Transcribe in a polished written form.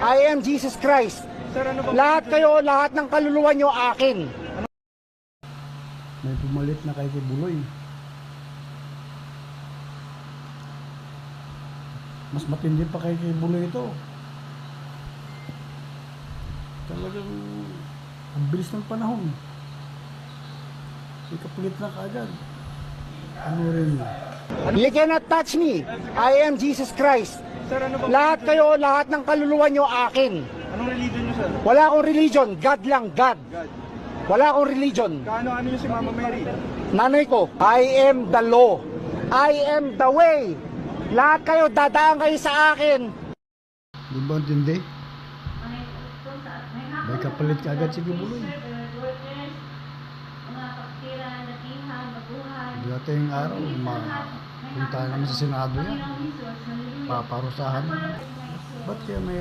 I am Jesus Christ. Lahat kayo, lahat ng kaluluwa nyo akin. May pumalit na kay Buloy. Mas matindi pa kay Buloy ito. Talagang ang bilis ng panahon. Ikapalit na kaagad. Ano rin? You cannot touch me. I am Jesus Christ. Lahat kayo, lahat ng kaluluwa nyo akin. Anong religion niyo, sir? Wala akong religion, God lang, God. Wala akong religion. Kaano-ano niyo si Mama Mary? Nanay ko, I am the law. I am the way. Lahat kayo, dadaan kayo sa akin. Di ba intindi? May kapalit ka agad si Buloy. Dating araw, punta naman sa Senado yan. Paparusahan. Ba't kaya may